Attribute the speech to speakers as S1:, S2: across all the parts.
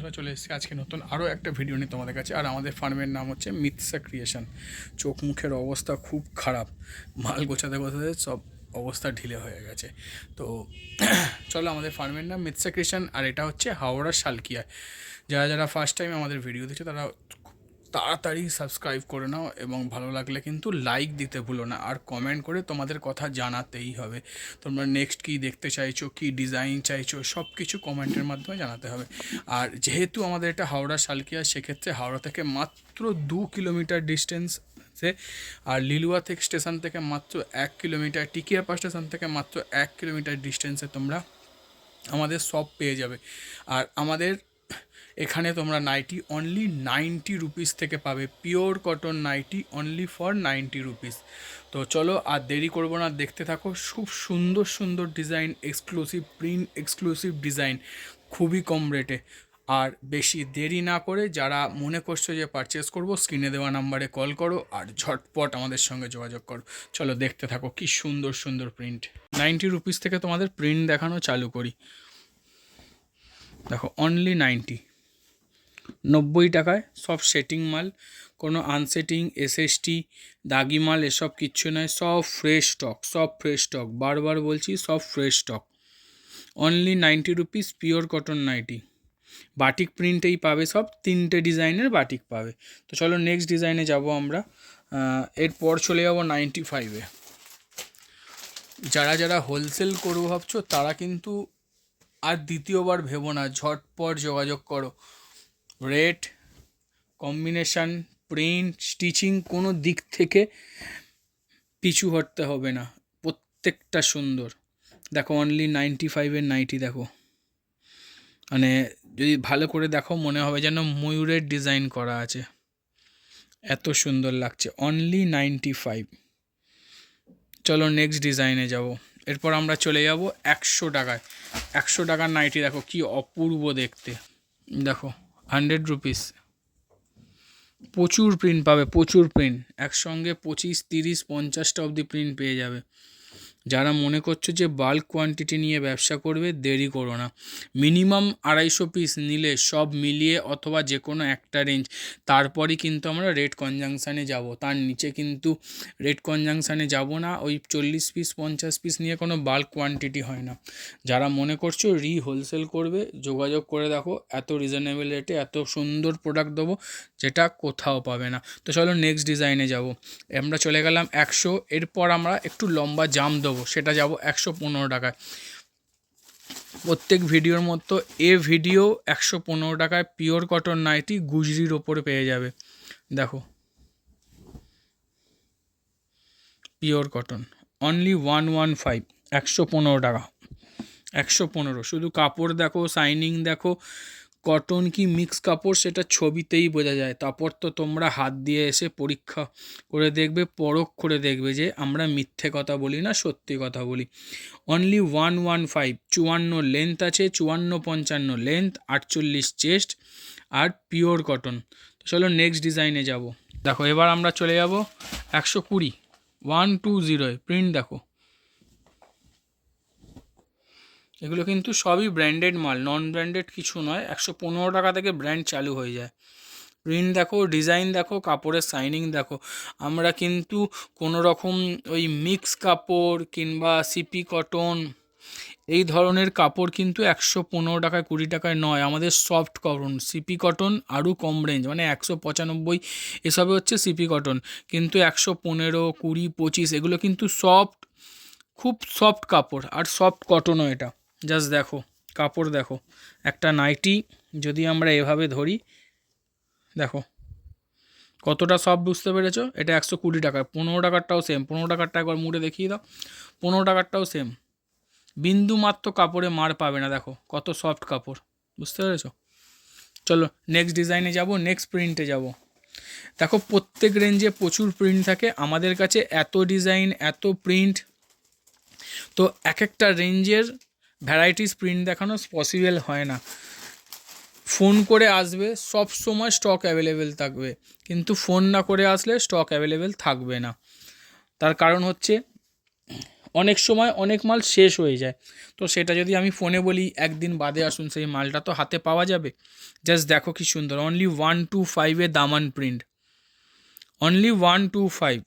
S1: বন্ধুরা, চলে এসেছি আজকে নতুন আরও একটা ভিডিও নিয়ে তোমাদের কাছে। আর আমাদের ফার্মের নাম হচ্ছে মিথসা ক্রিয়েশন। চোখ মুখের অবস্থা খুব খারাপ, মাল গোছাতে গোছাতে সব অবস্থা ঢিলে হয়ে গেছে। তো চলো, আমাদের ফার্মের নাম মিথসা ক্রিয়েশন, আর এটা হচ্ছে হাওড়া শালকিয়া। যারা যারা ফার্স্ট টাইম আমাদের ভিডিও দিচ্ছে তারা তাড়াতাড়ি সাবস্ক্রাইব করে নাও, এবং ভালো লাগলে কিন্তু লাইক দিতে ভুলো না, আর কমেন্ট করে তোমাদের কথা জানাতেই হবে। তোমরা নেক্সট কী দেখতে চাইছো, কী ডিজাইন চাইছো, সব কিছু কমেন্টের মাধ্যমে জানাতে হবে। আর যেহেতু আমাদের এটা হাওড়া শালকিয়া, সেক্ষেত্রে হাওড়া থেকে মাত্র 2 কিলোমিটার ডিস্টেন্সে, আর লিলুয়া থেকে স্টেশন থেকে মাত্র 1 কিলোমিটার, টিকিয়ারপাড় স্টেশন থেকে মাত্র 1 কিলোমিটার ডিস্টেন্সে তোমরা আমাদের সব পেয়ে যাবে। আর আমাদের এখানে তোমরা নাইটি অনলি 90 রুপিস থেকে পাবে, pure cotton nighty only for 90 rupees. তো চলো আর দেরি করবো না, দেখতে থাকো। খুব সুন্দর সুন্দর design, exclusive print, exclusive design, খুবই কম রেটে। আর বেশি দেরি না করে যারা মনে করছো যে পারচেস করবো, স্ক্রিনে দেওয়া নাম্বারে কল করো আর ঝটপট আমাদের সঙ্গে যোগাযোগ করো। চলো দেখতে থাকো কি সুন্দর সুন্দর প্রিন্ট। 90 রুপিস থেকে তোমাদের প্রিন্ট দেখানো চালু করি। দেখো, অনলি 90 টাকায় সব সেটিং মাল, কোনো আনসেটিং এসএসটি দাগি মাল এসব কিচ্ছু নয়, সব ফ্রেশ স্টক, সব ফ্রেশ স্টক, বারবার বলছি সব fresh stock. Only 90 rupees, pure cotton nighty. Batik প্রিন্টেই পাবে, সব 3টে ডিজাইনের বাটিক পাবে। তো চলো নেক্সট ডিজাইনে যাব আমরা। এরপর চলে যাবো 95-এ। যারা যারা হোলসেল করবো ভাবছো তারা কিন্তু আর দ্বিতীয়বার ভেবো না, ঝটপট যোগাযোগ করো। রেট, কম্বিনেশান, প্রিন্ট, স্টিচিং কোনো দিক থেকে পিছু হটতে হবে না, প্রত্যেকটা সুন্দর। দেখো অনলি 95-এর নাইটি দেখো, মানে যদি ভালো করে দেখো মনে হবে যেন ময়ূরের ডিজাইন করা আছে, এত সুন্দর লাগছে। অনলি 95। চলো নেক্সট ডিজাইনে যাব। এরপর আমরা চলে যাব 100 টাকায়। 100 টাকার নাইটি দেখো কি অপূর্ব দেখতে। দেখো 100 রুপিস, প্রচুর প্রিন্ট পাবে, প্রচুর প্রিন্ট, একসঙ্গে 25, 30, 50টা অবধি প্রিন্ট পেয়ে যাবে। যারা মনে করছো যে বাল্ক কোয়ান্টিটি নিয়ে ব্যবসা করবে, দেরি করো না। মিনিমাম 250 পিস নিলে সব মিলিয়ে, অথবা যে কোনো একটা রেঞ্জ, তারপরই কিন্তু আমরা রেট কনজাংশানে যাব। তার নিচে কিন্তু রেট কনজাংশানে যাব না। ওই 40 পিস 50 পিস নিয়ে কোনো বাল্ক কোয়ান্টিটি হয় না। যারা মনে করছো হোলসেল করবে, যোগাযোগ করে দেখো, এত রিজনেবল রেটে এত সুন্দর প্রোডাক্ট দেবো যেটা কোথাও পাবে না। তো চলো নেক্সট ডিজাইনে যাব। আমরা চলে গেলাম 100। এরপর আমরা একটু লম্বা জাম দেবো, সেটা যাব 115 টাকায়। প্রত্যেক ভিডিওর মতো এ ভিডিও 115 টাকায় পিওর কটন নাইটি গুজরির ওপরে পেয়ে যাবে। দেখো পিওর কটন, অনলি 115, 115 টাকা, 115। শুধু কাপড় দেখো, শাইনিং দেখো, কটন কি মিক্স কাপড় সেটা ছবিতেই বোঝা যায়। তারপর তো তোমরা হাত দিয়ে এসে পরীক্ষা করে দেখবে, পরখ করে দেখবে যে আমরা মিথ্যে কথা বলি না, সত্যি কথা বলি। অনলি 115, 54 লেন্থ আছে, 54-55 লেন্থ, 48 চেস্ট, আর পিওর কটন। তো চলো নেক্সট ডিজাইনে যাব। দেখো এবার আমরা চলে যাব 120, 120 প্রিন্ট দেখো। এগুলো কিন্তু সবই ব্র্যান্ডেড মাল, নন ব্র্যান্ডেড কিছু নয়। 115 টাকা থেকে ব্র্যান্ড চালু হয়ে যায়। প্রিন্ট দেখো, ডিজাইন দেখো, কাপড়ের শাইনিং দেখো। আমরা কিন্তু কোনো রকম ওই মিক্স কাপড় কিংবা সিপি কটন এই ধরনের কাপড় কিন্তু 115 টাকায় 20 টাকায় নয়। আমাদের সফট কটন, সিপি কটন আরও কম রেঞ্জ, মানে 195 এসবে হচ্ছে সিপি কটন। কিন্তু 115, 20, 25 এগুলো কিন্তু সফট, খুব সফট কাপড়, আর সফট কটনও এটা। জাস্ট দেখো কাপড় দেখো। একটা নাইটি যদি আমরা এভাবে ধরি, দেখো কতটা সফট, বুঝতে পেরেছো? এটা 120 টাকায়। 15 টাকারটাও সেম, 15 টাকারটা একবার মুড়ে দেখিয়ে দাও। 15 টাকারটাও সেম, বিন্দু মাত্র কাপড়ে মার পাবে না। দেখো কত সফট কাপড়, বুঝতে পেরেছো? চলো নেক্সট ডিজাইনে যাব, নেক্সট প্রিন্টে যাব। দেখো প্রত্যেক রেঞ্জে প্রচুর প্রিন্ট থাকে আমাদের কাছে, এত ডিজাইন, এত প্রিন্ট, তো এক একটা রেঞ্জের ভ্যারাইটিস প্রিন্ট দেখানো পসিবল হয় না। ফোন করে আসবে, সব সময় স্টক অ্যাভেলেবেল থাকবে, কিন্তু ফোন না করে আসলে স্টক অ্যাভেলেবেল থাকবে না। তার কারণ হচ্ছে অনেক সময় অনেক মাল শেষ হয়ে যায়, তো সেটা যদি আমি ফোনে বলি একদিন বাদে আসুন, সেই মালটা তো হাতে পাওয়া যাবে। জাস্ট দেখো কি সুন্দর, অনলি 125 দামান প্রিন্ট, অনলি 125।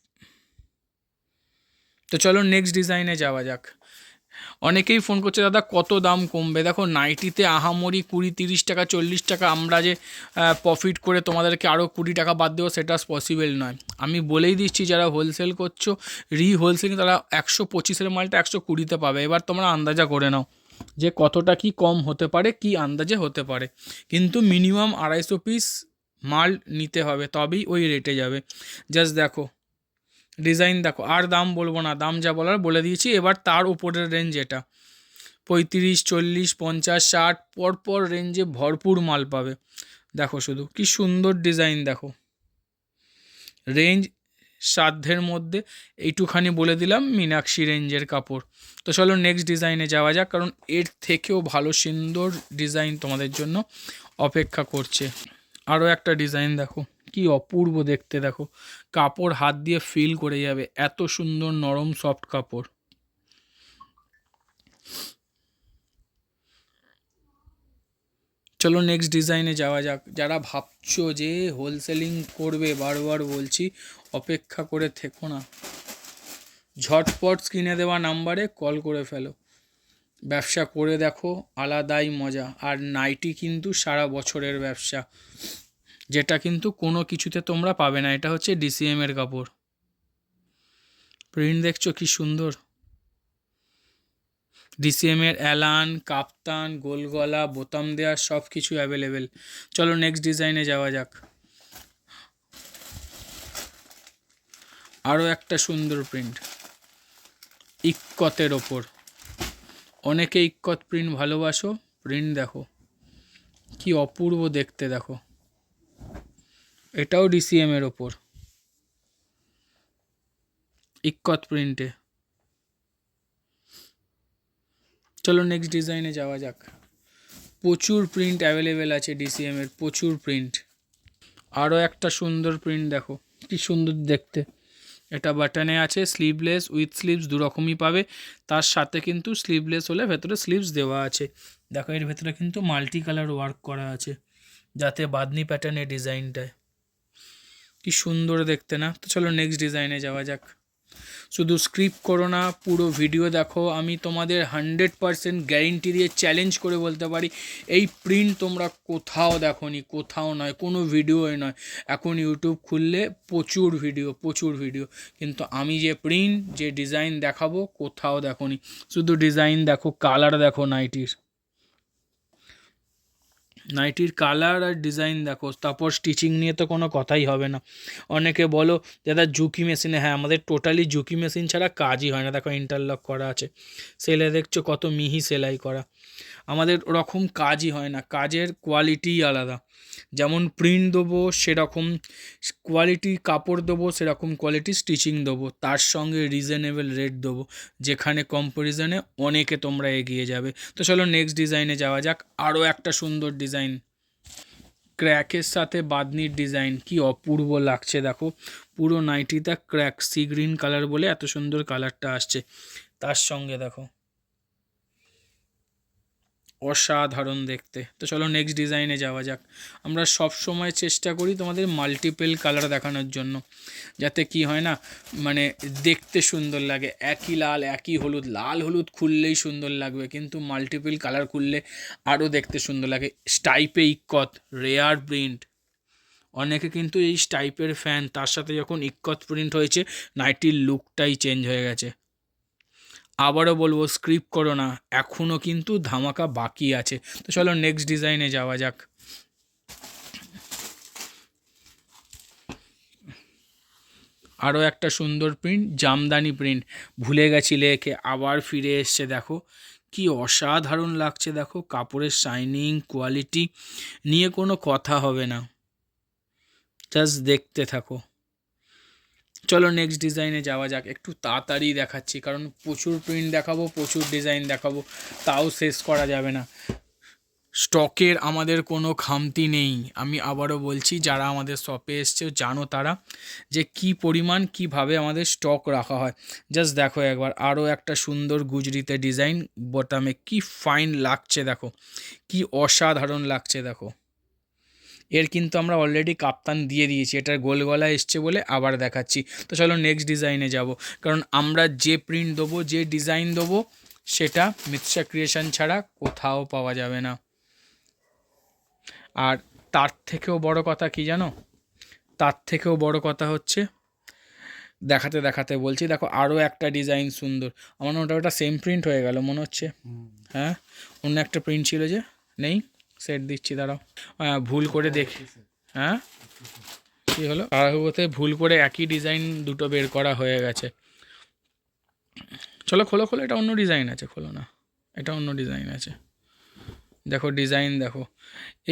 S1: তো চলো নেক্সট ডিজাইনে যাওয়া যাক। অনেকেই ফোন করছে দাদা কত দাম কমবে, দেখো নাইটিতে আহামরি 20-30 টাকা 40 টাকা আমরা যে প্রফিট করে তোমাদেরকে আরও 20 টাকা বাদ দেবো, সেটা পসিবল নয়। আমি বলেই দিচ্ছি যারা হোলসেল করছো হোলসেলিং, তারা 125-এর মালটা 120-তে পাবে। এবার তোমরা আন্দাজা করে নাও যে কতটা কি কম হতে পারে, কি আন্দাজে হতে পারে, কিন্তু মিনিমাম 250 পিস মাল নিতে হবে, তবেই ওই রেটে যাবে। জাস্ট দেখো ডিজাইন দেখো, আর দাম বলবো না, দাম যা বলার বলে দিয়েছি। এবার তার উপরের রেঞ্জ এটা 35, 40, 50, 60 পরপর রেঞ্জে ভরপুর মাল পাবে। দেখো শুধু কি সুন্দর ডিজাইন, দেখো রেঞ্জ সাধ্যের মধ্যে। এইটুখানি বলে দিলাম মীনাক্ষী রেঞ্জের কাপড়। তো চলো নেক্সট ডিজাইনে যাওয়া যাক, কারণ এর থেকেও ভালো সুন্দর ডিজাইন তোমাদের জন্য অপেক্ষা করছে। আরও একটা ডিজাইন দেখো কি অপূর্ব দেখতে, দেখো কাপড় হাত দিয়ে ফিল করে যাবে, এত সুন্দর নরম সফট কাপড়। চলো নেক্সট ডিজাইনে যাওয়া যাক। যারা ভাবছো যে হোলসেলিং করবে, বারবার বলছি অপেক্ষা করে থেকো না, ঝটপট স্ক্রিনে দেওয়া নাম্বারে কল করে ফেলো, ব্যবসা করে দেখো, আলাদাই মজা। আর নাইটি কিন্তু সারা বছরের ব্যবসা, যেটা কিন্তু কোনো কিছুতে তোমরা পাবে না। এটা হচ্ছে DCM এর কাপড়, প্রিন্ট দেখছো কি সুন্দর, DCM এর অ্যালান, কাপ্তান, গোলগলা, বোতাম দেওয়া সব কিছু অ্যাভেলেবেল। চলো নেক্সট ডিজাইনে যাওয়া যাক। আরও একটা সুন্দর প্রিন্ট ইক্কতের ওপর, অনেকে ইক্কত প্রিন্ট ভালোবাসো, প্রিন্ট দেখো কি অপূর্ব দেখতে, দেখো এটাও DCM এর ওপর ইক্কত প্রিন্টে। চলো নেক্সট ডিজাইনে যাওয়া যাক। প্রচুর প্রিন্ট অ্যাভেলেবেল আছে DCM এর, প্রচুর প্রিন্ট। আরও একটা সুন্দর প্রিন্ট দেখো কি সুন্দর দেখতে, এটা বাটনে আছে, স্লিভলেস উইথ স্লিভস দুরকমই পাবে, তার সাথে কিন্তু স্লিভলেস হলে ভেতরে স্লিভস দেওয়া আছে। দেখো এর ভেতরে কিন্তু মাল্টি কালার ওয়ার্ক করা আছে, যাতে বাদনি প্যাটার্নের ডিজাইনটায় কি সুন্দর দেখতে না। তো চলো নেক্সট ডিজাইনে যাওয়া যাক। শুধু স্ক্রিপ্ট করো না, পুরো ভিডিও দেখো। আমি তোমাদের 100% গ্যারেন্টি দিয়ে চ্যালেঞ্জ করে বলতে পারি, এই প্রিন্ট তোমরা কোথাও দেখোনি, কোথাও নয়, কোনো ভিডিওই নয়। এখন ইউটিউব খুললে প্রচুর ভিডিও, কিন্তু আমি যে প্রিন্ট যে ডিজাইন দেখাবো কোথাও দেখোনি। শুধু ডিজাইন দেখো, কালার দেখো, নাইটির কালার আর ডিজাইন দেখো, তারপর স্টিচিং নিয়ে তো কোনো কথাই হবে না। অনেকে বলো দাদা জুকি মেশিনে, হ্যাঁ আমাদের টোটালি জুকি মেশিন ছাড়া কাজই হয় না। দেখো ইন্টারলক করা আছে, সেলাই দেখছো কত মিহি সেলাই করা, আমাদের ওরকম কাজই হয় না, কাজের কোয়ালিটিই আলাদা। যেমন প্রিন্ট দেবো সেরকম কোয়ালিটি কাপড় দেবো, সেরকম কোয়ালিটি স্টিচিং দেবো, তার সঙ্গে রিজনেবল রেট দেবো, যেখানে কম্পারিজনে অনেকে তোমরা এগিয়ে যাবে। তো চলো নেক্সট ডিজাইনে যাওয়া যাক। আরও একটা সুন্দর ডিজাইন, ক্র্যাকের সাথে বাদনির ডিজাইন, কি অপূর্ব লাগছে দেখো। পুরো নাইটিটা ক্র্যাক, সি গ্রিন কালার বলে এত সুন্দর কালারটা আসছে, তার সঙ্গে দেখো অসাধারণ দেখতে। তো চলো নেক্সট ডিজাইনে যাওয়া যাক। আমরা সব সময় চেষ্টা করি তোমাদের মাল্টিপল কালার দেখানোর জন্য, যাতে কি হয় না, মানে দেখতে সুন্দর লাগে। একই লাল একই হলুদ, লাল হলুদ খুললেই সুন্দর লাগবে, কিন্তু মাল্টিপল কালার খুললে আরও দেখতে সুন্দর লাগে। স্টাইপে ইক্কত, রেয়ার প্রিন্ট, অনেকে কিন্তু এই স্টাইপের ফ্যান, তার সাথে যখন ইক্কত প্রিন্ট হয়েছে নাইটির লুকটাই চেঞ্জ হয়ে গেছে। আবারও বলবো স্ক্রিপ্ট করো না, এখনও কিন্তু ধামাকা বাকি আছে। তো চলো নেক্সট ডিজাইনে যাওয়া যাক। আরও একটা সুন্দর প্রিন্ট, জামদানি প্রিন্ট, ভুলে গেছি লেখে আবার ফিরে এসছে। দেখো কি অসাধারণ লাগছে, দেখো কাপড়ের শাইনিং কোয়ালিটি নিয়ে কোনো কথা হবে না, জাস্ট দেখতে থাকো। চলো নেক্সট ডিজাইনে যাওয়া যাক। একটু তাড়াতাড়ি দেখাচ্ছি, কারণ প্রচুর প্রিন্ট দেখাবো, প্রচুর ডিজাইন দেখাবো, তাও শেষ করা যাবে না। স্টকের আমাদের কোনো খামতি নেই। আমি আবারও বলছি, যারা আমাদের শপে এসছে জানো তারা যে কি পরিমাণ কিভাবে আমাদের স্টক রাখা হয়। জাস্ট দেখো একবার, আরও একটা সুন্দর গুজরিতে ডিজাইন বোতামে, কি ফাইন লাগছে দেখো, কি অসাধারণ লাগছে দেখো। এর কিন্তু আমরা অলরেডি কাপ্তান দিয়ে দিয়েছি, এটার গোল গলা এসছে বলে আবার দেখাচ্ছি। তো চলো নেক্সট ডিজাইনে যাব, কারণ আমরা যে প্রিন্ট দেবো, যে ডিজাইন দেবো, সেটা মিতসা ক্রিয়েশন ছাড়া কোথাও পাওয়া যাবে না। আর তার থেকেও বড় কথা কি জানো, তার থেকেও বড় কথা হচ্ছে, দেখাতে দেখাতে বলছি, দেখো আরও একটা ডিজাইন সুন্দর। আমার ওটা সেম প্রিন্ট হয়ে গেল মনে হচ্ছে। হ্যাঁ, অন্য একটা প্রিন্ট ছিল যে, নেই, সেট দিচ্ছি দাঁড়াও। ভুল করে দেখি, হ্যাঁ কী হলো, তাড়াহুড়োতে ভুল করে একই ডিজাইন দুটো বের করা হয়ে গেছে। চলো খোলো খোলো, এটা অন্য ডিজাইন আছে, খোলো না, এটা অন্য ডিজাইন আছে। দেখো ডিজাইন দেখো,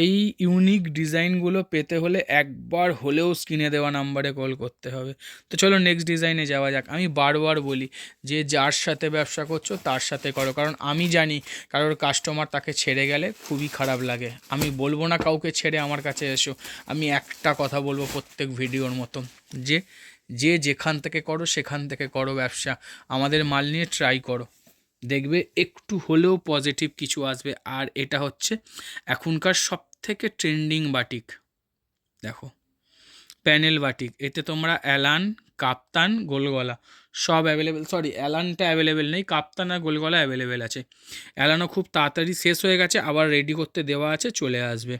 S1: এই ইউনিক ডিজাইনগুলো পেতে হলে একবার হলেও স্ক্রিনে দেওয়া নাম্বারে কল করতে হবে। তো চলো নেক্সট ডিজাইনে যাওয়া যাক। আমি বারবার বলি যে যার সাথে ব্যবসা করছো তার সাথে করো, কারণ আমি জানি কারোর কাস্টমার তাকে ছেড়ে গেলে খুবই খারাপ লাগে। আমি বলবো না কাউকে ছেড়ে আমার কাছে এসো, আমি একটা কথা বলবো প্রত্যেক ভিডিওর মতো, যে যে যেখান থেকে করো সেখান থেকে করো ব্যবসা, আমাদের মাল নিয়ে ট্রাই করো, দেখবে একটু হলেও পজিটিভ কিছু আসবে। আর এটা হচ্ছে এখনকার সব থেকে ট্রেন্ডিং বাটিক, দেখো প্যানেল বাটিক। এতে তোমরা অ্যালান, কাপ্তান, গোলগলা সব অ্যাভেলেবেল, সরি অ্যালানটা অ্যাভেলেবেল নেই, কাপ্তান আর গোলগলা অ্যাভেলেবেল আছে। অ্যালানও খুব তাড়াতাড়ি শেষ হয়ে গেছে, আবার রেডি করতে দেওয়া আছে, চলে আসবে।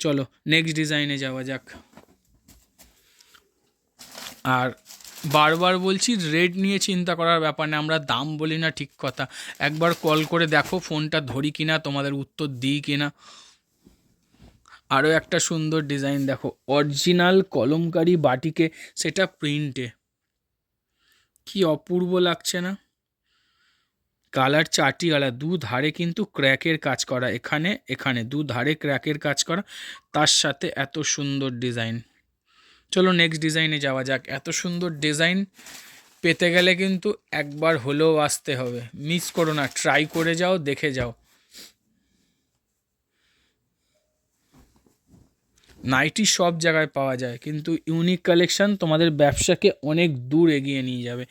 S1: চলো নেক্সট ডিজাইনে যাওয়া যাক। আর বারবার বলছি, রেট নিয়ে চিন্তা করার ব্যাপার না, আমরা দাম বলি না ঠিক কথা, একবার কল করে দেখো ফোনটা ধরি কিনা, তোমাদের উত্তর দিই কিনা। আরও একটা সুন্দর ডিজাইন দেখো, অরিজিনাল কলমকারি বাটিকে, সেটা প্রিন্টে, কি অপূর্ব লাগছে না। কালার চারটি কালার, দু ধারে কিন্তু ক্র্যাকের কাজ করা, এখানে এখানে দু ধারে ক্র্যাকের কাজ করা, তার সাথে এত সুন্দর ডিজাইন। চলো নেক্সট ডিজাইনে যাওয়া যাক। এত সুন্দর ডিজাইন পেতে গেলে কিন্তু একবার হলেও আসতে হবে, মিস করো না, ট্রাই করে যাও, দেখে যাও। নাইটি সব জায়গায় পাওয়া যায়, কিন্তু ইউনিক কালেকশান তোমাদের ব্যবসাকে অনেক দূর এগিয়ে নিয়ে যাবে।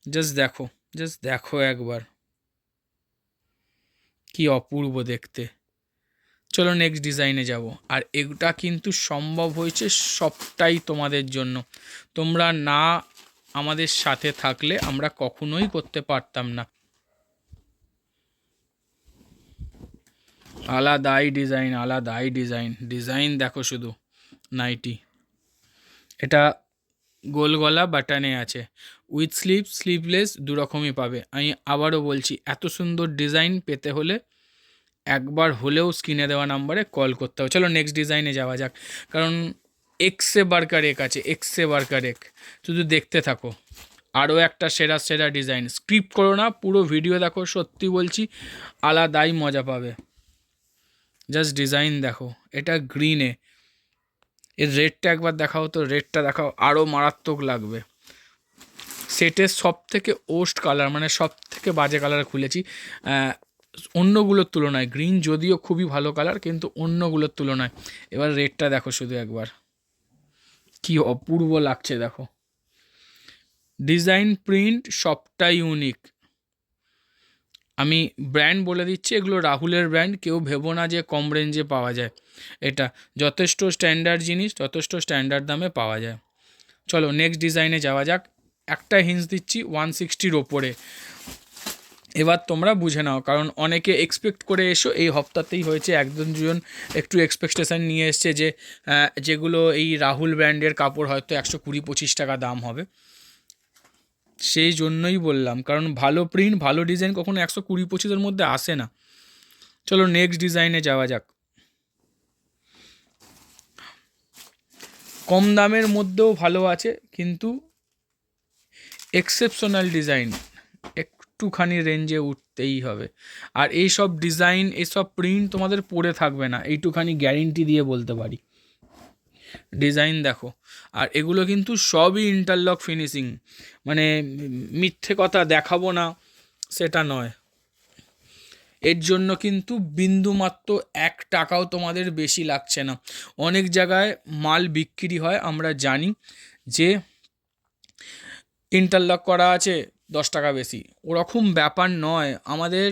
S1: জাস্ট দেখো, জাস্ট দেখো একবার, কি অপূর্ব দেখতে। চলো নেক্সট ডিজাইনে যাব। আর এটা কিন্তু সম্ভব হয়েছে সবটাই তোমাদের জন্য, তোমরা না আমাদের সাথে থাকলে আমরা কখনোই করতে পারতাম না। আলাদাই ডিজাইন, আলাদাই ডিজাইন, ডিজাইন দেখো শুধু। নাইটি, এটা গোল গলা বাটনে আছে, উইথ স্লিভ, স্লিভলেস দুরকমই পাবে। আমি আবারও বলছি, এত সুন্দর ডিজাইন পেতে হলে একবার হলেও স্ক্রিনে দেওয়া নাম্বারে কল করতে হবে। চলো নেক্সট ডিজাইনে যাওয়া যাক, কারণ এক্সে বার্কার এক আছে, এক্সে বার্কার এক, শুধু দেখতে থাকো। আরও একটা সেরা সেরা ডিজাইন, স্ক্রিপ্ট করো না, পুরো ভিডিও দেখো, সত্যি বলছি আলাদাই মজা পাবে। জাস্ট ডিজাইন দেখো, এটা গ্রিনে, এর রেডটা একবার দেখাও তো, রেডটা দেখাও, আরও মারাত্মক লাগবে। সেটের সব থেকে ওস্ট কালার, মানে সব থেকে বাজে কালার খুলেছি অন্যগুলোর তুলনায়। গ্রিন যদিও খুবই ভালো কালার, কিন্তু অন্যগুলোর তুলনায়। এবার রেডটা দেখো শুধু একবার, কি অপূর্ব লাগছে দেখো। ডিজাইন, প্রিন্ট সবটাই ইউনিক। আমি ব্র্যান্ড বলে দিচ্ছি, এগুলো রাহুলের ব্র্যান্ড, কেউ ভেবো না যে কম রেঞ্জে পাওয়া যায়, এটা যথেষ্ট স্ট্যান্ডার্ড জিনিস, যথেষ্ট স্ট্যান্ডার্ড দামে পাওয়া যায়। চলো নেক্সট ডিজাইনে যাওয়া যাক। একটা হিন্স দিচ্ছি, 160 ওপরে। এবার তোমরা বুঝে নাও, কারণ অনেকে এক্সপেক্ট করে এসো, এই হপ্তাতেই হয়েছে, একজন দুজন একটু এক্সপেকটেশান নিয়ে এসছে যে যেগুলো এই রাহুল ব্র্যান্ডের কাপড় হয়তো 120-25 টাকা দাম হবে, সেই জন্যই বললাম, কারণ ভালো প্রিন্ট ভালো ডিজাইন কখনো 120-25-এর মধ্যে আসে না। চলো নেক্সট ডিজাইনে যাওয়া যাক। কম দামের মধ্যেও ভালো আছে, কিন্তু এক্সেপশনাল ডিজাইন, একটুখানি রেঞ্জে উঠতেই হবে। আর এই সব ডিজাইন, এইসব প্রিন্ট তোমাদের পড়ে থাকবে না, এইটুখানি গ্যারেন্টি দিয়ে বলতে পারি। ডিজাইন দেখো, আর এগুলো কিন্তু সবই ইন্টারলক ফিনিশিং, মানে মিথ্যে কথা দেখাবো না সেটা নয়, এর জন্য কিন্তু বিন্দুমাত্র 1 টাকাও তোমাদের বেশি লাগছে না। অনেক জায়গায় মাল বিক্রি হয়, আমরা জানি যে ইন্টারলক করা আছে 10 টাকা বেশি, ওরকম ব্যাপার নয়। আমাদের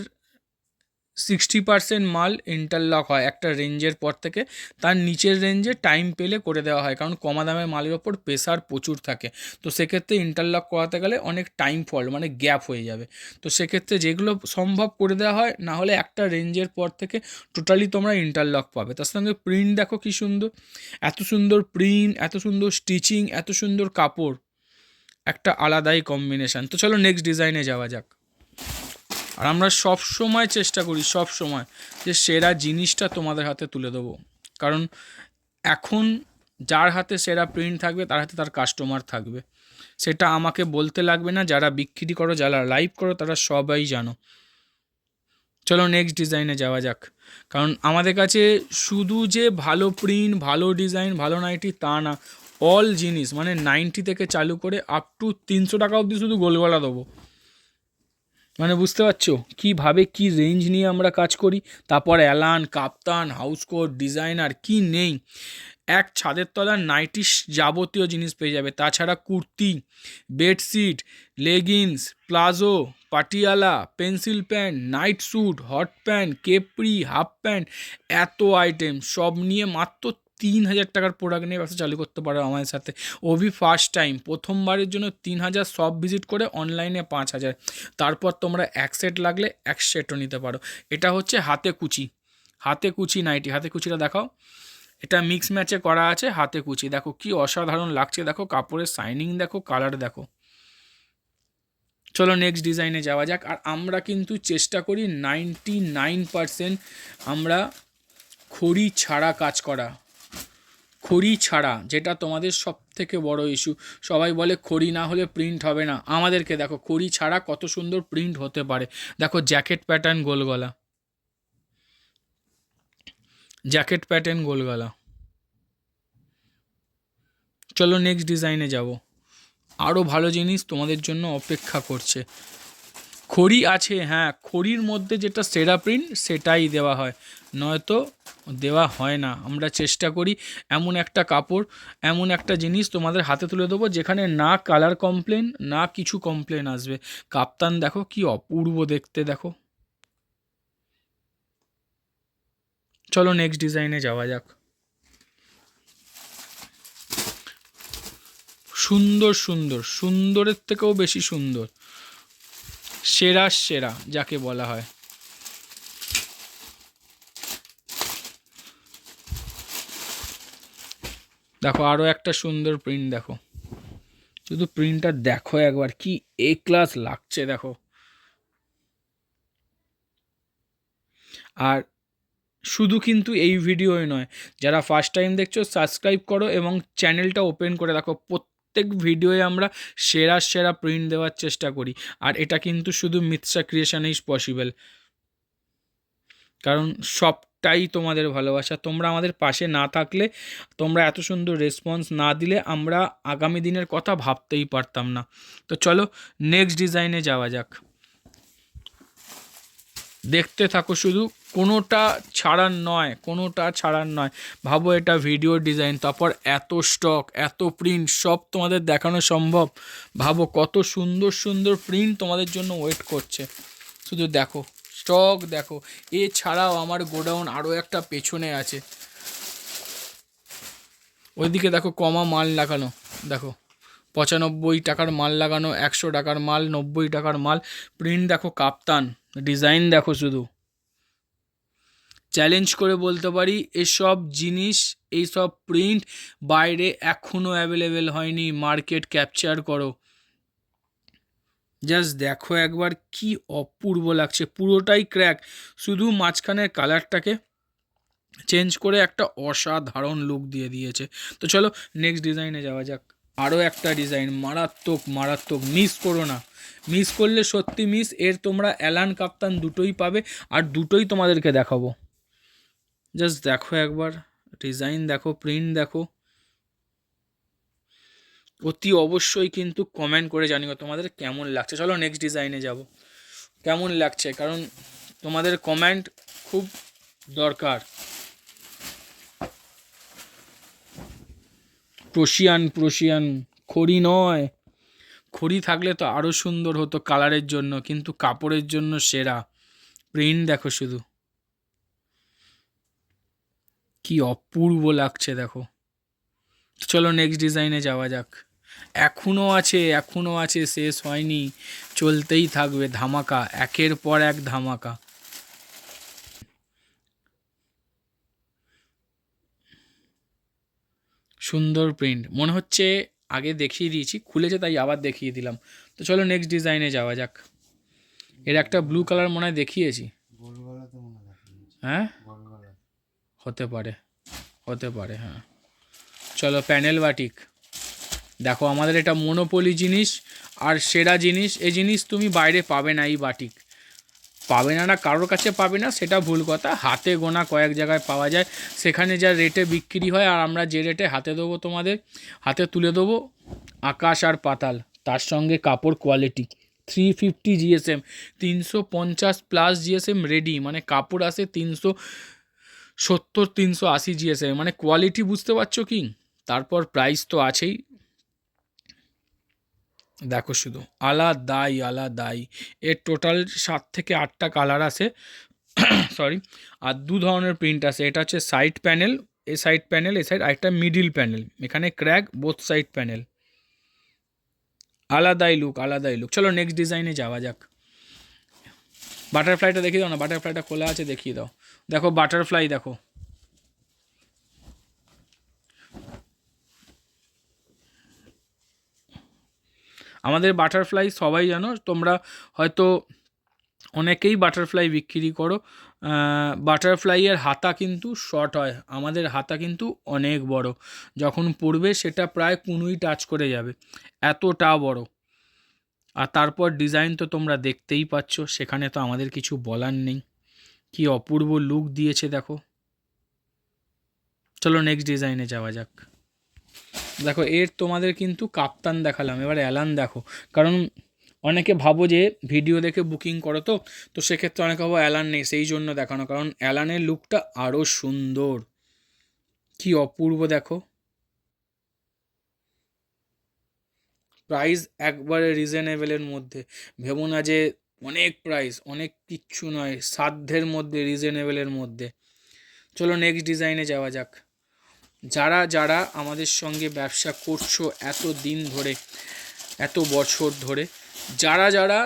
S1: 60% মাল ইন্টারলক হয় একটা রেঞ্জের পর থেকে, তার নিচের রেঞ্জে টাইম পেলে করে দেওয়া হয়, কারণ কমা দামের মালের ওপর প্রেশার প্রচুর থাকে। তো সেক্ষেত্রে ইন্টারলক করাতে গেলে অনেক টাইম ফল মানে গ্যাপ হয়ে যাবে। তো সেক্ষেত্রে যেগুলো সম্ভব করে দেওয়া হয়, না হলে একটা রেঞ্জের পর থেকে টোটালি তোমরা ইন্টারলক পাবে। তার সঙ্গে প্রিন্ট দেখো কি সুন্দর, এত সুন্দর প্রিন্ট, এত সুন্দর স্টিচিং, এত সুন্দর কাপড়, একটা আলাদাই কম্বিনেশান। তো চলো নেক্সট ডিজাইনে যাওয়া যাক। আর আমরা সব সময় চেষ্টা করি, সব সময় যে সেরা জিনিসটা তোমাদের হাতে তুলে দেবো, কারণ এখন যার হাতে সেরা প্রিন্ট থাকবে তার হাতে তার কাস্টমার থাকবে, সেটা আমাকে বলতে লাগবে না। যারা বিক্রি করো, যারা লাইভ করো, তারা সবাই জানো। চলো নেক্সট ডিজাইনে যাওয়া যাক। কারণ আমাদের কাছে শুধু যে ভালো প্রিন্ট, ভালো ডিজাইন, ভালো নাইটি তা না, অল জিনিস মানে 90 থেকে চালু করে আপ টু 300 টাকা অবধি শুধু গোলগলা দেবো। মানে বুঝতে পারছো কীভাবে কী রেঞ্জ নিয়ে আমরা কাজ করি। তারপর অ্যালান, কাপ্তান, হাউসকোট, ডিজাইনার কি নেই, এক ছাদের তলার নাইটি যাবতীয় জিনিস পেয়ে যাবে। তাছাড়া kurti, bedsheet, leggings, palazzo, Patiala, pencil pant, night suit, hot pant, capri, half pant, এত আইটেম সব নিয়ে মাত্র 3000 টাকার প্রোডাক্ট নিয়ে ব্যবসা চালু করতে পারো আমাদের সাথে। ওভি ফার্স্ট টাইম, প্রথমবারের জন্য 3000 সব ভিজিট করে, অনলাইনে 5000। তারপর তোমরা এক সেট লাগলে এক সেটও নিতে পারো। এটা হচ্ছে হাতে কুচি, হাতে কুচি নাইটি। হাতে কুচিটা দেখাও, এটা মিক্স ম্যাচে করা আছে হাতে কুচি। দেখো কি অসাধারণ লাগছে, দেখো কাপড়ের শাইনিং দেখো, কালার দেখো। চলো নেক্সট ডিজাইনে যাওয়া যাক। আর আমরা কিন্তু চেষ্টা করি 99% আমরা খড়ি ছাড়া কাজ করা, খড়ি ছাড়া, যেটা তোমাদের সব থেকে বড় ইস্যু। সবাই বলে খড়ি না হলে প্রিন্ট হবে না, আমাদেরকে দেখো খড়ি ছাড়া কত সুন্দর প্রিন্ট হতে পারে। দেখো জ্যাকেট প্যাটার্ন গোল গলা, জ্যাকেট প্যাটার্ন গোল গলা। চলো নেক্সট ডিজাইনে যাব। আরও ভালো জিনিস তোমাদের জন্য অপেক্ষা করছে। খড়ি আছে, হ্যাঁ, খড়ির মধ্যে যেটা সেরা প্রিন্ট সেটাই দেওয়া হয়, নয়তো দেওয়া হয় না। আমরা চেষ্টা করি এমন একটা কাপড়, এমন একটা জিনিস তোমাদের হাতে তুলে দেবো যেখানে না কালার কমপ্লেন, না কিছু কমপ্লেন আসবে। কাপ্তান দেখো কি অপূর্ব দেখতে, দেখো। চলো নেক্সট ডিজাইনে যাওয়া যাক। সুন্দর সুন্দর, সুন্দরের থেকেও বেশি সুন্দর, সেরা সেরা যাকে বলা হয়। দেখো আরও একটা সুন্দর প্রিন্ট, দেখো শুধু প্রিন্টটা দেখো একবার, কি এ ক্লাস লাগছে দেখো। আর শুধু কিন্তু এই ভিডিওই নয়, যারা ফার্স্ট টাইম দেখছো সাবস্ক্রাইব করো এবং চ্যানেলটা ওপেন করে দেখো। প্রত্যেক ভিডিওয়ে আমরা সেরা সেরা প্রিন্ট দেওয়ার চেষ্টা করি। আর এটা কিন্তু শুধু মিতসা ক্রিয়েশনেই পসিবল, কারণ সবটাই তোমাদের ভালোবাসা। তোমরা আমাদের পাশে না থাকলে, তোমরা এত সুন্দর রেসপন্স না দিলে আমরা আগামী দিনের কথা ভাবতেই পারতাম না। তো চলো নেক্সট ডিজাইনে যাওয়া যাক। দেখতে থাকো শুধু, কোনোটা ছাড়ার নয়, কোনোটা ছাড়ার নয়। ভাবো এটা ভিডিও ডিজাইন, তারপর এত স্টক, এত প্রিন্ট, সব তোমাদের দেখানো সম্ভব? ভাবো কত সুন্দর সুন্দর প্রিন্ট তোমাদের জন্য ওয়েট করছে। শুধু দেখো স্টক দেখো। এছাড়াও আমার গোডাউন আরও একটা পেছনে আছে, ওইদিকে দেখো কমা মাল লাগানো, দেখো 95 টাকার মাল লাগানো, 100 টাকার মাল, 90 টাকার মাল। প্রিন্ট দেখো কাপ্তান, ডিজাইন দেখো শুধু। চ্যালেঞ্জ করে বলতে পারি এসব জিনিস, এইসব প্রিন্ট বাইরে এখনও অ্যাভেলেবেল হয়নি। মার্কেট ক্যাপচার করো, জাস্ট দেখো একবার কি অপূর্ব লাগছে। পুরোটাই ক্র্যাক, শুধু মাঝখানের কালারটাকে চেঞ্জ করে একটা অসাধারণ লুক দিয়ে দিয়েছে। তো চলো নেক্সট ডিজাইনে যাওয়া যাক। আরও একটা ডিজাইন মারাত্মক মারাত্মক, মিস করো না, মিস করলে সত্যি মিস। এর তোমরা অ্যালান কাপ্তান দুটোই পাবে, আর দুটোই তোমাদেরকে দেখাবো। জাস্ট দেখো একবার ডিজাইন দেখো, প্রিন্ট দেখো। অতি অবশ্যই কিন্তু কমেন্ট করে জানিও তোমাদের কেমন লাগছে। চলো নেক্সট ডিজাইনে যাব। কেমন লাগছে, কারণ তোমাদের কমেন্ট খুব দরকার। প্রশিয়ান খড়ি নয়, খড়ি থাকলে তো আরও সুন্দর হতো কালারের জন্য, কিন্তু কাপড়ের জন্য সেরা। প্রিন্ট দেখো শুধু, কি অপূর্ব লাগছে দেখো। চলো নেক্সট ডিজাইনে যাওয়া যাক। এখনও আছে, শেষ হয়নি, চলতেই থাকবে ধামাকা, একের পর এক ধামাকা। সুন্দর প্রিন্ট, মনে হচ্ছে আগে দেখিয়ে দিয়েছি, খুলেছে তাই আবার দেখিয়ে দিলাম। তো চলো নেক্সট ডিজাইনে যাওয়া যাক। এর একটা ব্লু কালার মনে হয় দেখিয়েছি, হ্যাঁ হতে পারে হ্যাঁ। চলো প্যানেল বাটিক দেখো, আমাদের এটা মনোপলি জিনিস আর সেরা জিনিস। এই জিনিস তুমি বাইরে পাবে না, এই বাটিক পাবে না, কারোর কাছে পাবে না সেটা ভুল কথা, হাতে গোনা কয়েক জায়গায় পাওয়া যায়, সেখানে যা রেটে বিক্রি হয় আর আমরা যে রেটে হাতে দেবো, তোমাদের হাতে তুলে দেবো, আকাশ আর পাতাল। তার সঙ্গে কাপড় কোয়ালিটি 350 জিএসএম, 350+ জিএসএম রেডি, মানে কাপড় আসে 370 380 জিএসএম, মানে কোয়ালিটি বুঝতে পারছো কি। তারপর প্রাইস তো আছেই, দেখো শুধু আলাদাই। এর টোটাল 7 থেকে 8টা কালার আছে, সরি, আর 2 ধরনের প্রিন্ট আছে। এটা হচ্ছে সাইড প্যানেল, এ সাইড প্যানেল, এ সাইড, আরেকটা মিডিল প্যানেল, এখানে ক্র্যাক, বোথ সাইড প্যানেল, আলাদাই লুক। চলো নেক্সট ডিজাইনে যাওয়া যাক। বাটারফ্লাইটা দেখিয়ে দাও না, বাটারফ্লাইটা খোলা আছে, দেখিয়ে দাও। দেখো বাটারফ্লাই দেখো, আমাদের বাটারফ্লাই সবাই জানো তোমরা, হয়তো অনেকেই বাটারফ্লাই বিক্রি করো। বাটারফ্লাইয়ের হাতা কিন্তু শর্ট হয়, আমাদের হাতা কিন্তু অনেক বড়, যখন পড়বে সেটা প্রায় কুনুই টাচ করে যাবে, এতটা বড়। আর তারপর ডিজাইন তো তোমরা দেখতেই পাচ্ছ, সেখানে তো আমাদের কিছু বলার নেই, কি অপূর্ব লুক দিয়েছে দেখো। চলো নেক্সট ডিজাইনে যাওয়া যাক। দেখো এর তোমাদের কিন্তু কাপ্তান দেখালাম, এবার অ্যালান দেখো, কারণ অনেকে ভাবো যে ভিডিও দেখে বুকিং করো, তো সেক্ষেত্রে অনেকে ভাবো অ্যালান নেই, সেই জন্য দেখানো, কারণ অ্যালানের লুকটা আরও সুন্দর, কি অপূর্ব দেখো। প্রাইস একবারে রিজনেবলের মধ্যে, ভেবো না যে অনেক প্রাইস, অনেক কিচ্ছু নয়, সাধ্যের মধ্যে, রিজনেবলের মধ্যে। চলো নেক্সট ডিজাইনে যাওয়া যাক। যারা আমাদের সঙ্গে ব্যবসা করছো এত দিন ধরে, এত বছর ধরে, যারা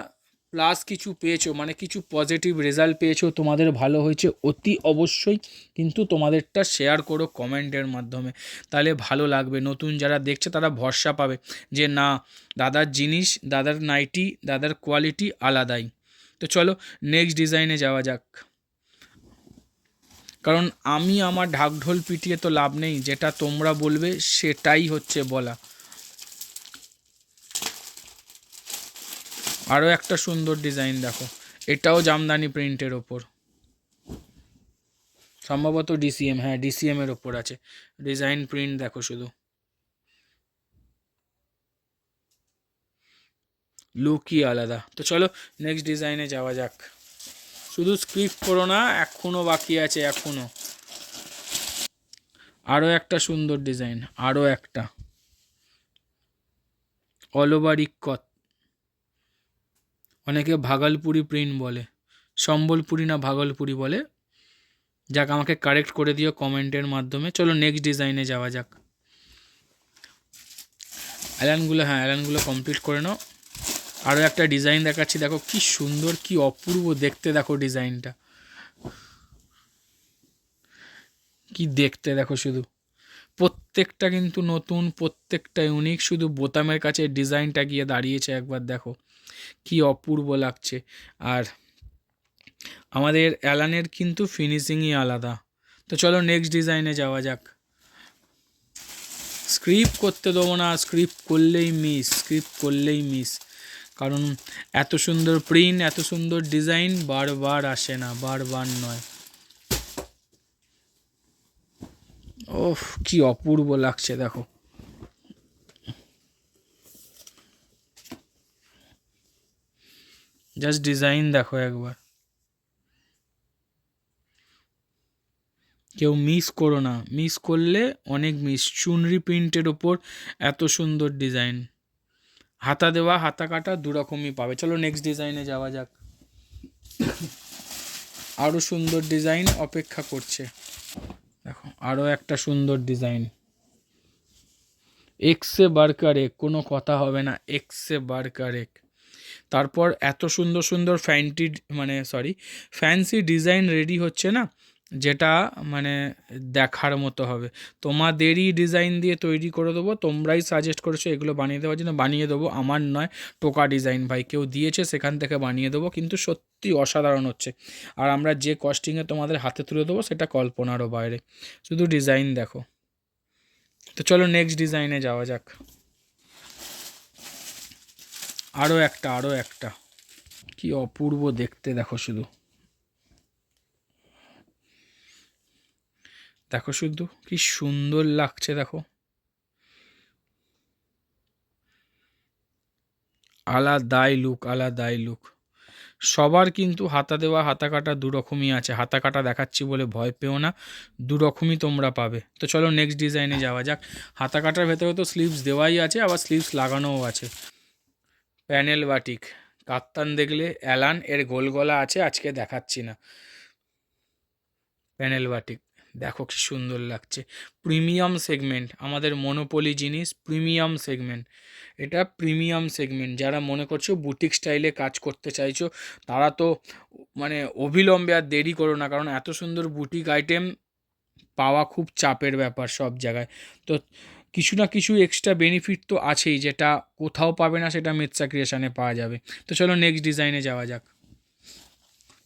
S1: প্লাস কিছু পেয়েছো, মানে কিছু পজিটিভ রেজাল্ট পেয়েছো, তোমাদের ভালো হয়েছে, অতি অবশ্যই কিন্তু তোমাদেরটা শেয়ার করো কমেন্টের মাধ্যমে, তাহলে ভালো লাগবে। নতুন যারা দেখছে তারা ভরসা পাবে যে না, দাদার জিনিস, দাদার নাইটি, দাদার কোয়ালিটি আলাদাই। তো চলো নেক্সট ডিজাইনে যাওয়া যাক, কারণ আমি আমার ঢাকঢোল পিটিয়ে তো লাভ নেই, যেটা তোমরা বলবে সেটাই হচ্ছে বলা। আরও একটা সুন্দর ডিজাইন দেখো, এটাও জামদানি প্রিন্টের ওপর, সম্ভবত ডিসিএম, হ্যাঁ ডিসিএম এর ওপর আছে, ডিজাইন প্রিন্ট দেখো শুধু, লুকই আলাদা। তো চলো নেক্সট ডিজাইনে যাওয়া যাক। শুধু স্ক্রিপ্ট করো না, এখনও বাকি আছে, এখনও আরও একটা সুন্দর ডিজাইন, আরও একটা অল ওভার ইক্কত, অনেকে ভাগলপুরি প্রিন্ট বলে, সম্বলপুরি না ভাগলপুরি বলে, যাক আমাকে কারেক্ট করে দিও কমেন্টের মাধ্যমে। চলো নেক্সট ডিজাইনে যাওয়া যাক। অ্যালানগুলো কমপ্লিট করে নাও। আরও একটা ডিজাইন দেখাচ্ছি, দেখো কি সুন্দর, কি অপূর্ব দেখতে, দেখো ডিজাইনটা কি দেখতে, দেখো শুধু, প্রত্যেকটা কিন্তু নতুন, প্রত্যেকটা ইউনিক, শুধু বোতামের কাছে ডিজাইনটা গিয়ে দাঁড়িয়েছে, একবার দেখো কি অপূর্ব লাগছে। আর আমাদের অ্যালানের কিন্তু ফিনিশিংই আলাদা। তো চলো নেক্সট ডিজাইনে যাওয়া যাক। স্ক্রিপ্ট করতে দেবো না, স্ক্রিপ্ট করলেই মিস, কারণ এত সুন্দর প্রিন্ট, এত সুন্দর ডিজাইন বারবার আসে না, বারবার নয়। ওহ কি অপূর্ব লাগছে দেখো, জাস্ট ডিজাইন দেখো একবার, কেউ মিস করো না, মিস করলে অনেক মিস। চুনরি প্রিন্টের ওপর এত সুন্দর ডিজাইন, হাতা দেওয়া হাতা কাটা দুরকমই পাবে। চলো নেক্সট ডিজাইনে যাওয়া যাক। আরও সুন্দর ডিজাইন অপেক্ষা করছে। দেখো আরও একটা সুন্দর ডিজাইন, এক্সে বার্কার এক, কোনো কথা হবে না, এক্সে বার্কার এক। তারপর এত সুন্দর সুন্দর ফ্যান্সি ডিজাইন রেডি হচ্ছে না, যেটা মানে দেখার মতো হবে। তোমাদেরই ডিজাইন দিয়ে তৈরি করে দেবো, তোমরাই সাজেস্ট করেছো এগুলো বানিয়ে দেওয়ার জন্য, বানিয়ে দেবো। আমার নয়, টোকা ডিজাইন ভাই কেউ দিয়েছে, সেখান থেকে বানিয়ে দেবো, কিন্তু সত্যি অসাধারণ হচ্ছে। আর আমরা যে কস্টিংয়ে তোমাদের হাতে তুলে দেবো সেটা কল্পনারও বাইরে, শুধু ডিজাইন দেখো। তো চলো নেক্সট ডিজাইনে যাওয়া যাক। আরও একটা কি অপূর্ব দেখতে, দেখো শুধু, দেখো শুধু কি সুন্দর লাগছে, দেখো আলাদাই লুক। সবার কিন্তু হাতা দেওয়া হাতা কাটা দুরকমই আছে, হাতা কাটা দেখাচ্ছি বলে ভয় পেও না, দুরকমই তোমরা পাবে। তো চলো নেক্সট ডিজাইনে যাওয়া যাক। হাতা কাটার ভেতরে তো স্লিভস দেওয়াই আছে, আবার স্লিভস লাগানোও আছে। প্যানেল বাটিক, কাপ্তান দেখলে অ্যালান, এর গোল গলা আছে, আজকে দেখাচ্ছি না। প্যানেল বাটিক দেখো কি সুন্দর লাগছে, প্রিমিয়াম সেগমেন্ট, আমাদের মনোপলি জিনিস, প্রিমিয়াম সেগমেন্ট। এটা প্রিমিয়াম সেগমেন্ট, যারা মনে করছো বুটিক স্টাইলে কাজ করতে চাইছো তারা তো মানে অবিলম্বে আর দেরি করো না, কারণ এত সুন্দর বুটিক আইটেম পাওয়া খুব চাপের ব্যাপার সব জায়গায়। তো কিছু না কিছু এক্সট্রা বেনিফিট তো আছেই, যেটা কোথাও পাবে না সেটা মিতসা ক্রিয়েশনে পাওয়া যাবে। তো চলো নেক্সট ডিজাইনে যাওয়া যাক।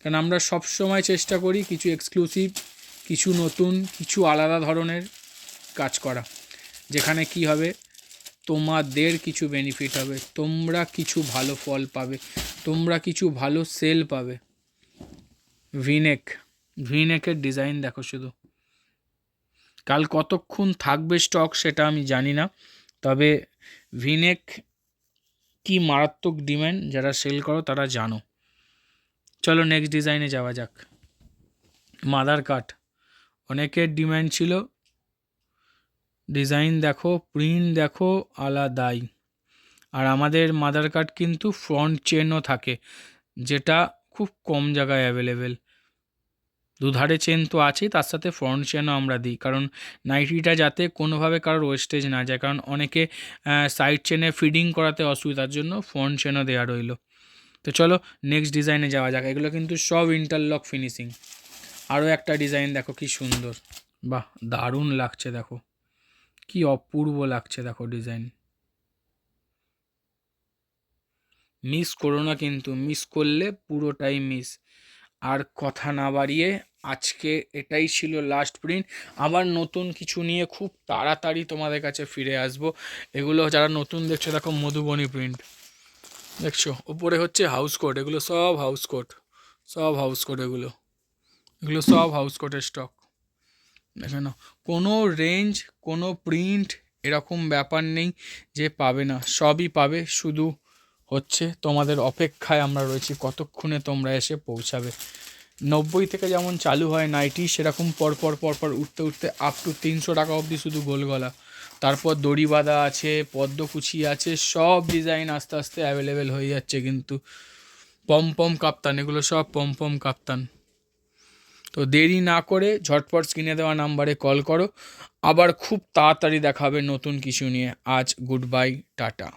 S1: কারণ আমরা সব সময় চেষ্টা করি কিছু এক্সক্লুসিভ, কিছু নতুন, কিছু আলাদা ধরনের কাজ করা, যেখানে কি হবে তোমাদের কিছু বেনিফিট হবে, তোমরা কিছু ভালো ফল পাবে, তোমরা কিছু ভালো সেল পাবে। ভিনেকের ডিজাইন দেখো শুধু, কাল কতক্ষণ থাকবে স্টক সেটা আমি জানি না, তবে ভিনেক কি মারাত্মক ডিমান্ড, যারা সেল করো তারা জানো। চলো নেক্সট ডিজাইনে যাওয়া যাক। মাদার কাট অনেকের ডিমান্ড ছিল, ডিজাইন দেখো, প্রিন্ট দেখো আলাদাই। আর আমাদের মাদার কাট কিন্তু ফ্রন্ট চেনও থাকে, যেটা খুব কম জায়গায় অ্যাভেলেবেল। দুধারে চেন তো আছেই, তার সাথে ফ্রন্ট চেনও আমরা দিই, কারণ নাইটিটা যাতে কোনোভাবে কারোর ওয়েস্টেজ না যায়, কারণ অনেকে সাইড চেনে ফিডিং করাতে অসুবিধার জন্য ফ্রন্ট চেনও দেওয়া রইলো। তো চলো নেক্সট ডিজাইনে যাওয়া যাক। এগুলো কিন্তু সব ইন্টারলক ফিনিশিং। আরও একটা ডিজাইন দেখো কি সুন্দর, বাহ দারুণ লাগছে, দেখো কি অপূর্ব লাগছে, দেখো ডিজাইন। মিস করো না কিন্তু, মিস করলে পুরোটাই মিস। আর কথা না বাড়িয়ে আজকে এটাই ছিল লাস্ট প্রিন্ট, আবার নতুন কিছু নিয়ে খুব তাড়াতাড়ি তোমাদের কাছে ফিরে আসব। এগুলো যারা নতুন দেখছো দেখো, মধুবনী প্রিন্ট দেখছো, ওপরে হচ্ছে হাউস কোট, এগুলো সব হাউস কোট, এগুলো সব হাউস কোটের স্টক। দেখে নাও, কোনো রেঞ্জ কোনো প্রিন্ট এরকম ব্যাপার নেই যে পাবে না, সবই পাবে, শুধু হচ্ছে তোমাদের অপেক্ষায় আমরা রয়েছি কতক্ষণে তোমরা এসে পৌঁছাবে। 90 থেকে যেমন চালু হয় নাইটি, সেরকম পরপর উঠতে উঠতে আপ টু 300 টাকা অবধি শুধু গোলগলা, তারপর দড়ি বাঁধা আছে, পদ্মকুচি আছে, সব ডিজাইন আস্তে আস্তে অ্যাভেলেবেল হয়ে যাচ্ছে। কিন্তু পম কাপ্তান, এগুলো সব পম কাপ্তান। তো দেরি না করে ঝটপট স্ক্রিনে দেওয়া নাম্বারে কল করো, আবার খুব তাড়াতাড়ি দেখা হবে নতুন কিছু নিয়ে। আজ গুড বাই, টাটা।